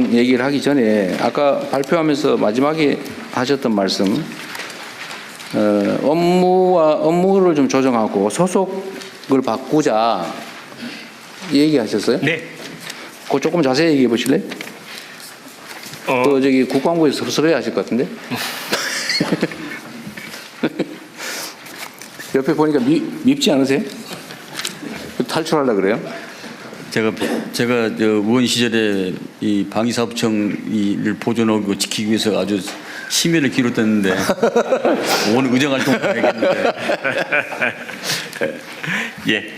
사업청 얘기를 하기 전에 아까 발표하면서 마지막에 하셨던 말씀, 업무를 좀 조정하고 소속을 바꾸자 얘기하셨어요? 네. 그거 조금 자세히 얘기해 보실래요? 저기 국방부에서 섭섭해 하실 것 같은데? 옆에 보니까 밉지 않으세요? 탈출하려고 그래요? 제가 의원 시절에 이 방위사업청을 보존하고 지키기 위해서 아주 심혈을 기울였는데 오늘 의정활동 해야겠는데. 예.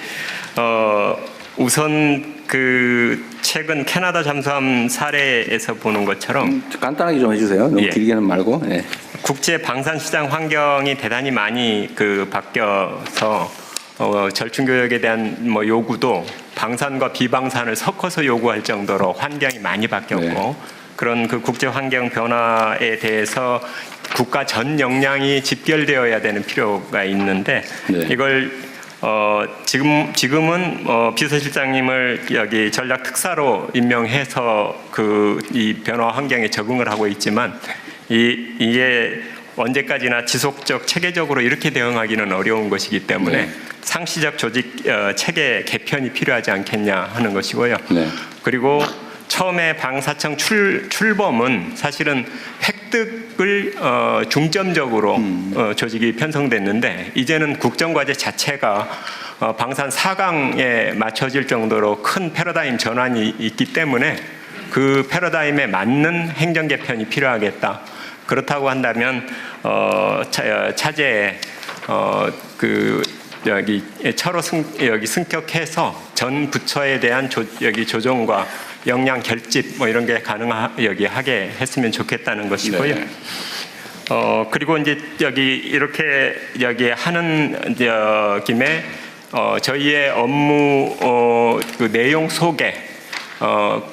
우선 그 최근 캐나다 잠수함 사례에서 보는 것처럼 간단하게 좀 해주세요. 너무 예. 길게는 말고. 예. 국제 방산 시장 환경이 대단히 많이 바뀌어서 절충 교역에 대한 요구도 방산과 비방산을 섞어서 요구할 정도로 환경이 많이 바뀌었고 네. 그런 그 국제 환경 변화에 대해서 국가 전 역량이 집결되어야 되는 필요가 있는데 네. 이걸 지금은 비서실장님을 여기 전략 특사로 임명해서 이 변화 환경에 적응을 하고 있지만 이게 언제까지나 지속적 체계적으로 이렇게 대응하기는 어려운 것이기 때문에 네. 상시적 조직 체계 개편이 필요하지 않겠냐 하는 것이고요. 네. 그리고 처음에 방사청 출범은 사실은 획득을 중점적으로 조직이 편성됐는데 이제는 국정과제 자체가 방산 4강에 맞춰질 정도로 큰 패러다임 전환이 있기 때문에 그 패러다임에 맞는 행정 개편이 필요하겠다. 그렇다고 한다면 차제에 여기 차로 승격해서 전 부처에 대한 조정과 역량 결집 이런 게 하게 했으면 좋겠다는 것이고요. 네. 그리고 이제 이렇게 하는 김에 저희의 업무 그 내용 속에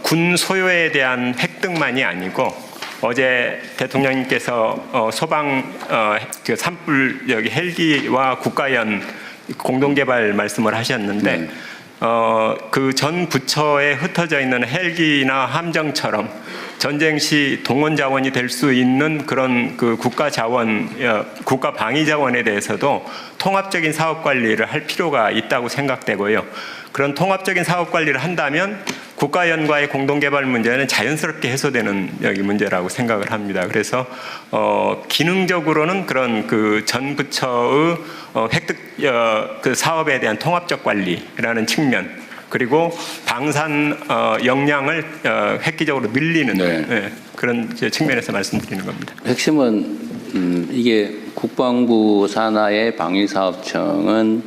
군 소요에 대한 획득만이 아니고 어제 대통령님께서 소방 그 산불 헬기와 국가연 공동개발 말씀을 하셨는데 그 전 부처에 흩어져 있는 헬기나 함정처럼 전쟁 시 동원 자원이 될 수 있는 그런 그 국가 자원, 국가 방위 자원에 대해서도 통합적인 사업 관리를 할 필요가 있다고 생각되고요. 그런 통합적인 사업 관리를 한다면 국가연과의 공동개발 문제는 자연스럽게 해소되는 문제라고 생각을 합니다. 그래서 기능적으로는 그런 그 전 부처의 획득 그 사업에 대한 통합적 관리라는 측면, 그리고 방산 역량을 획기적으로 늘리는 네. 그런 측면에서 말씀드리는 겁니다. 핵심은 이게 국방부 산하의 방위사업청은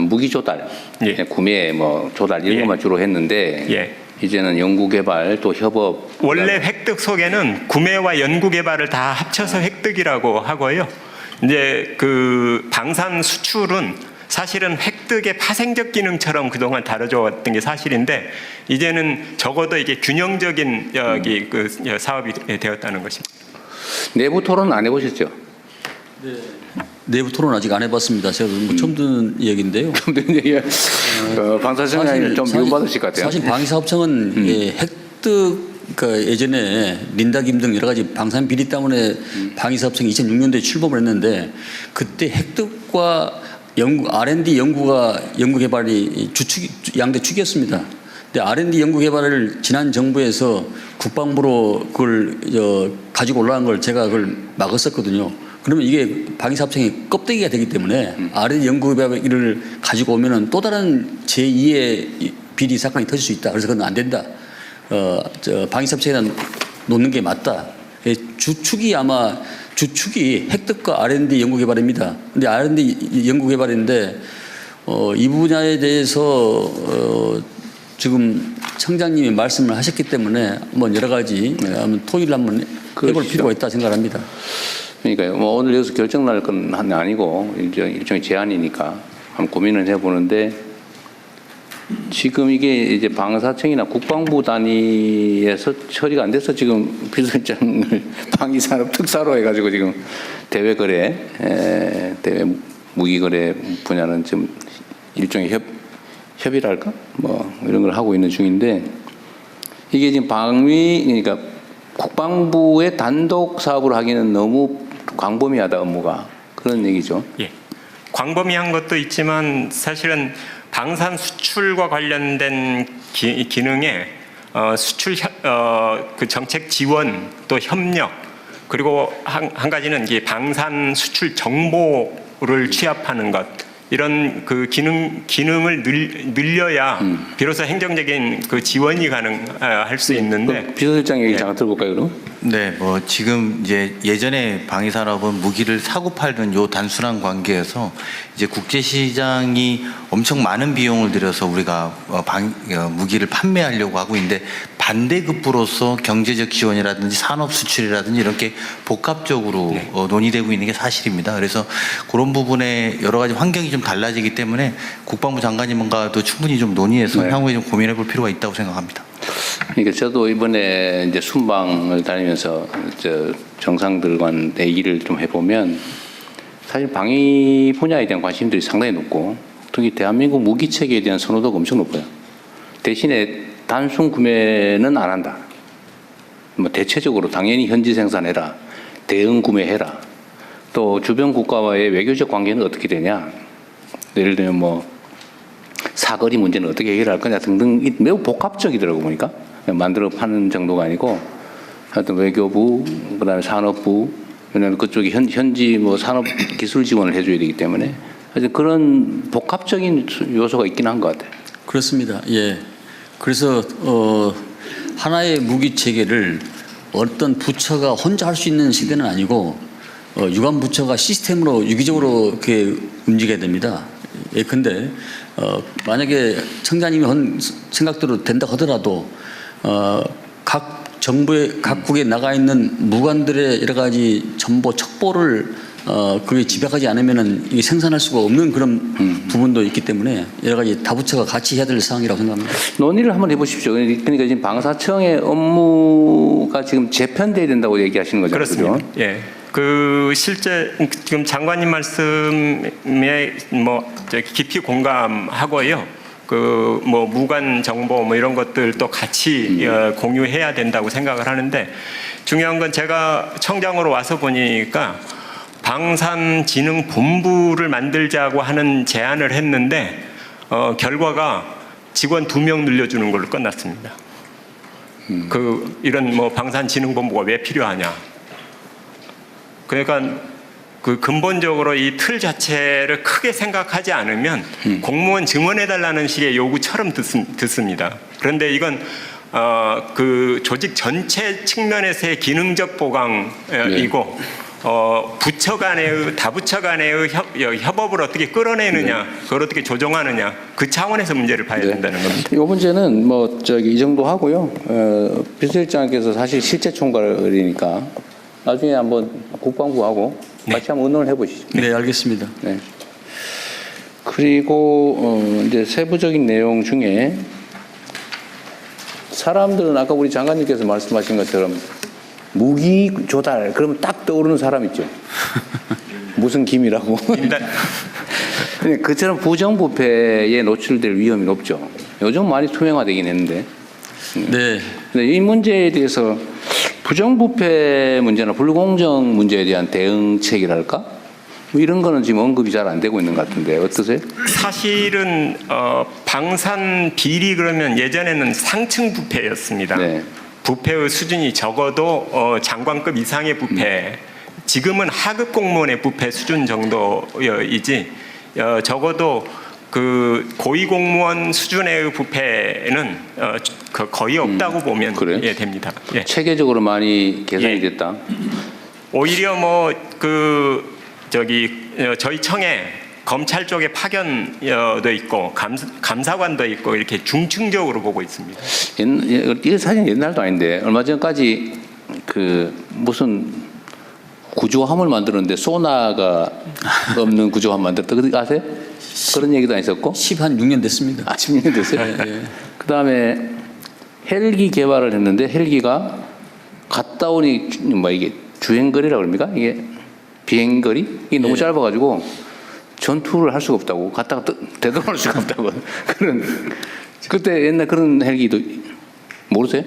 무기 조달, 예. 구매, 조달 이런 예. 것만 주로 했는데 예. 이제는 연구개발 또 협업. 원래 획득 속에는 구매와 연구개발을 다 합쳐서 획득이라고 하고요. 이제 그 방산 수출은 사실은 획득의 파생적 기능처럼 그동안 다뤄져 왔던 게 사실인데 이제는 적어도 이게 균형적인 그 사업이 되었다는 것입니다. 내부 토론 안 해보셨죠? 네. 내부 토론 아직 안 해봤습니다. 제가 처음 듣는 얘기인데요. 방사청장님 좀 미움받으실 것 같아요. 사실 방위사업청은 획득, 그러니까 예전에 린다김 등 여러 가지 방산 비리 때문에 방위사업청이 2006년도에 출범을 했는데 그때 획득과 R&D 연구 개발이 양대 축이었습니다. 근데 R&D 연구 개발을 지난 정부에서 국방부로 그걸 가지고 올라간 걸 제가 그걸 막았었거든요. 그러면 이게 방위사업청이 껍데기가 되기 때문에 R&D 연구 개발을 가지고 오면은 또 다른 제2의 비리 사건이 터질 수 있다. 그래서 그건 안 된다. 방위사업청에다 놓는 게 맞다. 주축이 획득과 R&D 연구개발입니다. 근데 R&D 연구개발인데 이 분야에 대해서 지금 청장님이 말씀을 하셨기 때문에 한번 여러 가지 한번 토의를 한번 해볼 필요가 있다 생각합니다. 그러니까요. 오늘 여기서 결정 날 건 아니고 일종의 제안이니까 한번 고민을 해보는데 지금 이게 이제 방사청이나 국방부 단위에서 처리가 안 돼서 지금 비서실장을 방위산업 특사로 해가지고 지금 대외 무기거래 분야는 좀 일종의 협의랄까? 이런 걸 하고 있는 중인데 이게 지금 방위 그러니까 국방부의 단독 사업을 하기는 너무 광범위하다 업무가 그런 얘기죠. 예. 광범위한 것도 있지만 사실은 방산 수출과 관련된 기능에 수출 그 정책 지원 또 협력 그리고 한 가지는 이게 방산 수출 정보를 취합하는 것 이런 그 기능을 늘려야 비로소 행정적인 그 지원이 가능할 수 있는데 비서실장 얘기 잠깐 들어볼까요, 그럼? 네, 뭐 지금 이제 예전에 방위산업은 무기를 사고 팔던 요 단순한 관계에서 이제 국제시장이 엄청 많은 비용을 들여서 우리가 무기를 판매하려고 하고 있는데 반대급부로서 경제적 지원이라든지 산업 수출이라든지 이렇게 복합적으로 네. 논의되고 있는 게 사실입니다. 그래서 그런 부분에 여러 가지 환경이 좀 달라지기 때문에 국방부 장관님과도 충분히 좀 논의해서 네. 향후에 좀 고민해 볼 필요가 있다고 생각합니다. 그러니까 저도 이번에 이제 순방을 다니면서 저 정상들과 얘기를 좀 해보면 사실 방위 분야에 대한 관심들이 상당히 높고 특히 대한민국 무기 체계에 대한 선호도가 엄청 높아요. 대신에 단순 구매는 안 한다. 뭐 대체적으로 당연히 현지 생산해라, 대응 구매해라. 또 주변 국가와의 외교적 관계는 어떻게 되냐. 예를 들면 뭐 사거리 문제는 어떻게 해결할 거냐 등등 매우 복합적이더라고 보니까 만들어 파는 정도가 아니고 하여튼 외교부 그다음에 산업부 왜냐하면 그쪽이 현지 뭐 산업 기술 지원을 해줘야 되기 때문에 하여튼 그런 복합적인 요소가 있긴 한 것 같아요. 그렇습니다. 예. 그래서 하나의 무기 체계를 어떤 부처가 혼자 할 수 있는 시대는 아니고 유관 부처가 시스템으로 유기적으로 이렇게 움직여야 됩니다. 예컨대 만약에 청장님이 한 생각대로 된다 하더라도 각 정부의 각국에 나가 있는 무관들의 여러 가지 정보 첩보를 그게 집약하지 않으면은 이게 생산할 수가 없는 그런 부분도 있기 때문에 여러 가지 다부처가 같이 해야 될 사항이라고 생각합니다. 논의를 한번 해보십시오. 그러니까 지금 방사청의 업무가 지금 재편돼야 된다고 얘기하시는 거잖아요. 그렇습니다. 그죠? 예. 그 실제 지금 장관님 말씀에 뭐 깊이 공감하고요. 그 뭐 무관 정보 뭐 이런 것들도 같이 공유해야 된다고 생각을 하는데 중요한 건 제가 청장으로 와서 보니까 방산진흥본부를 만들자고 하는 제안을 했는데 결과가 직원 2명 늘려주는 걸로 끝났습니다. 그 이런 뭐 방산진흥본부가 왜 필요하냐? 그러니까 그 근본적으로 이 틀 자체를 크게 생각하지 않으면 공무원 증언해달라는 식의 요구처럼 듣습니다. 그런데 이건 그 조직 전체 측면에서의 기능적 보강이고 부처 간의 다부처 간의 협업을 어떻게 끌어내느냐, 그걸 어떻게 조정하느냐 그 차원에서 문제를 봐야 된다는 겁니다. 이 문제는 뭐 저기 이 정도 하고요. 비서실장께서 사실 실제 총괄이니까 나중에 한번 국방부하고 같이 한번 의논을 해보시죠. 네, 알겠습니다. 네. 그리고 이제 세부적인 내용 중에 사람들은 아까 우리 장관님께서 말씀하신 것처럼 무기 조달 그러면 딱 떠오르는 사람 있죠. 무슨 김이라고. 그처럼 부정부패에 노출될 위험이 높죠. 요즘 많이 투명화되긴 했는데. 네. 근데 이 문제에 대해서 부정부패 문제나 불공정 문제에 대한 대응책이랄까? 뭐 이런 거는 지금 언급이 잘 안 되고 있는 것 같은데 어떠세요? 사실은 방산 비리 그러면 예전에는 상층 부패였습니다. 네. 부패의 수준이 적어도 장관급 이상의 부패. 지금은 하급 공무원의 부패 수준 정도이지 적어도 그 고위 공무원 수준의 부패는 거의 없다고 보면 그래요? 예, 됩니다. 예. 체계적으로 많이 개선이 예. 됐다. 오히려 뭐 저희 청에 검찰 쪽에 파견도 있고 감사관도 있고 이렇게 중층적으로 보고 있습니다. 이게 사실 옛날도 아닌데 얼마 전까지 그 무슨 구조함을 만들었는데 소나가 없는 구조함 만들었다. 그거 아세요? 그런 얘기도 안 있었고. 16년 됐습니다. 10년 됐어요. 네. 그다음에 헬기 개발을 했는데 헬기가 갔다 오니 뭐 이게 주행거리라고 그럽니까? 이게 비행거리? 이게 너무 짧아가지고 전투를 할 수가 없다고 갔다가 되돌아올 수가 없다고 그런 그때 옛날 그런 헬기도 모르세요?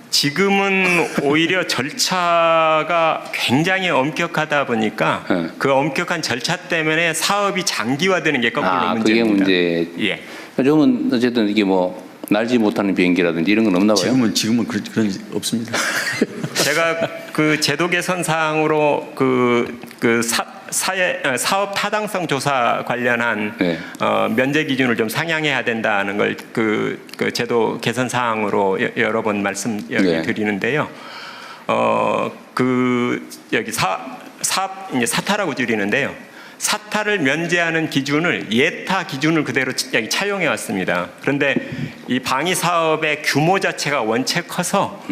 지금은 오히려 절차가 굉장히 엄격하다 보니까 네. 그 엄격한 절차 때문에 사업이 장기화되는 게 거꾸로 그게 문제입니다. 문제. 예. 요즘은 어쨌든 이게 뭐 날지 못하는 비행기라든지 이런 건 없나 봐요. 지금은 그런 없습니다. 제가 그 제도 개선 사항으로 사업 타당성 조사 관련한 네. 면제 기준을 좀 상향해야 된다는 걸 그 제도 개선 사항으로 여러 번 네. 드리는데요. 여기 사업 이제 사타라고 줄이는데요. 사타를 면제하는 기준을 예타 기준을 그대로 여기 차용해 왔습니다. 그런데 이 방위 사업의 규모 자체가 원체 커서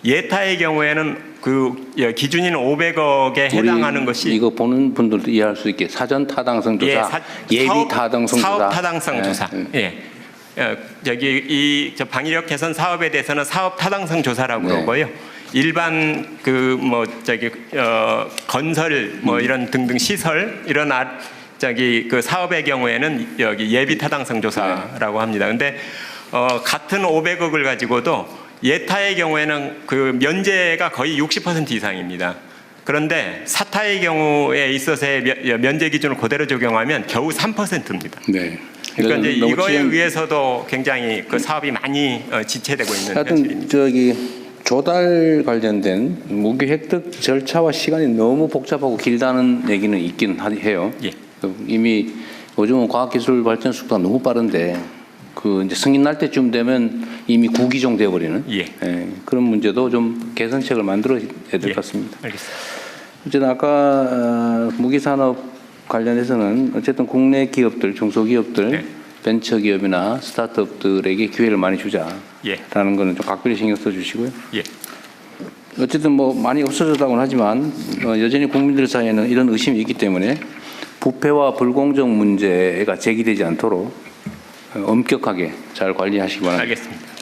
예타의 경우에는 그 기준인 500억에 해당하는 것이 이거 보는 분들도 이해할 수 있게 사전 타당성 조사, 예비 타당성 조사, 사업 타당성 조사. 여기 이 방위력 개선 사업에 대해서는 사업 타당성 조사라고 네. 그러고요. 일반 그 뭐 건설 뭐 이런 등등 시설 이런 그 사업의 경우에는 여기 예비 타당성 조사라고 합니다. 근데 같은 500억을 가지고도 예타의 경우에는 그 면제가 거의 60% 이상입니다. 그런데 사타의 경우에 있어서의 면제 기준을 그대로 적용하면 겨우 3%입니다. 네. 그러니까 이제 너무 이거에 지금 의해서도 굉장히 그 사업이 많이 지체되고 있는 하여튼 현실입니다. 저기 조달 관련된 무기 획득 절차와 시간이 너무 복잡하고 길다는 얘기는 있긴 해요. 예. 이미 요즘은 과학기술 발전 속도가 너무 빠른데 그 이제 승인 날 때쯤 되면 이미 구기종 되어버리는 예. 그런 문제도 좀 개선책을 만들어야 될 것 예. 같습니다. 알겠습니다. 어쨌든 아까 무기산업 관련해서는 어쨌든 국내 기업들, 중소기업들, 네. 벤처기업이나 스타트업들에게 기회를 많이 주자라는 예. 거는 좀 각별히 신경 써주시고요. 예. 어쨌든 뭐 많이 없어졌다고는 하지만 여전히 국민들 사이에는 이런 의심이 있기 때문에 부패와 불공정 문제가 제기되지 않도록 엄격하게 잘 관리하시기 바랍니다. 알겠습니다.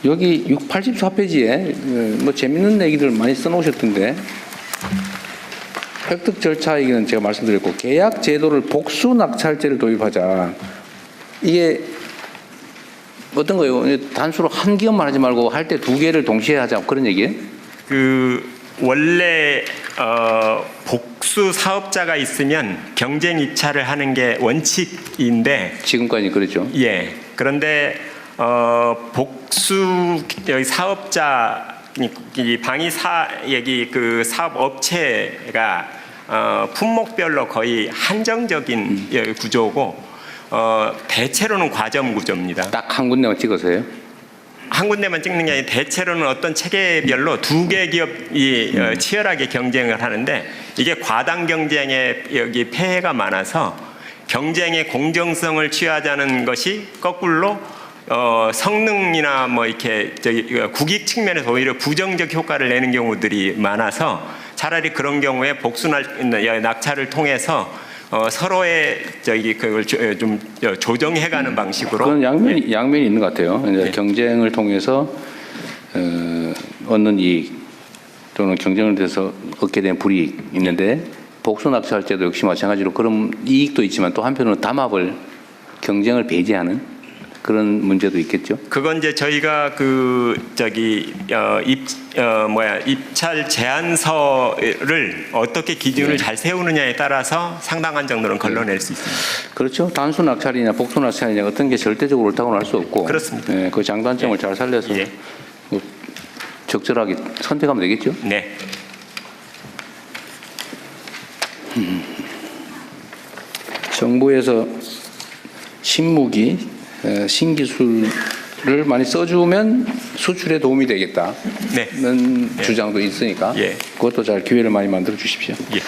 여기 84페이지에 뭐 재밌는 얘기들 많이 써놓으셨던데 획득 절차 얘기는 제가 말씀드렸고 계약 제도를 복수 낙찰제를 도입하자. 이게 어떤 거예요? 단수로 한 기업만 하지 말고 할 때 두 개를 동시에 하자 그런 얘기예요? 그 원래 복수 사업자가 있으면 경쟁 입찰을 하는 게 원칙인데 지금까지 그랬죠. 예. 그런데 복수 여기 사업자 이 방위사 여기 그 사업 업체가 품목별로 거의 한정적인 구조고 대체로는 과점 구조입니다. 딱 한 군데만 찍어서요. 한 군데만 찍는 게 아니라 대체로는 어떤 체계별로 두 개 기업이 치열하게 경쟁을 하는데 이게 과당 경쟁에 여기 폐해가 많아서 경쟁의 공정성을 취하자는 것이 거꾸로 성능이나 뭐 이렇게 국익 측면에서 오히려 부정적 효과를 내는 경우들이 많아서 차라리 그런 경우에 복수 낙찰을 통해서 서로의 그걸 좀 조정해가는 방식으로 그런 양면이 있는 것 같아요. 이제 네. 경쟁을 통해서 얻는 이익 또는 경쟁을 통해서 얻게 된 불이익 있는데 복수 낙찰 때도 역시 마찬가지로 그런 이익도 있지만 또 한편으로는 담합을 경쟁을 배제하는 그런 문제도 있겠죠. 그건 이제 저희가 입찰 제안서를 어떻게 기준을 잘 세우느냐에 따라서 상당한 정도는 걸러낼 수 있습니다. 그렇죠. 단수 낙찰이냐 복수 낙찰이냐 어떤 게 절대적으로 옳다고는 할 수 없고 그렇습니다. 그 장단점을 잘 살려서 예. 뭐 적절하게 선택하면 되겠죠. 네. 정부에서 신무기, 신기술을 많이 써주면 수출에 도움이 되겠다는 네. 주장도 있으니까 예. 그것도 잘 기회를 많이 만들어 주십시오. 예.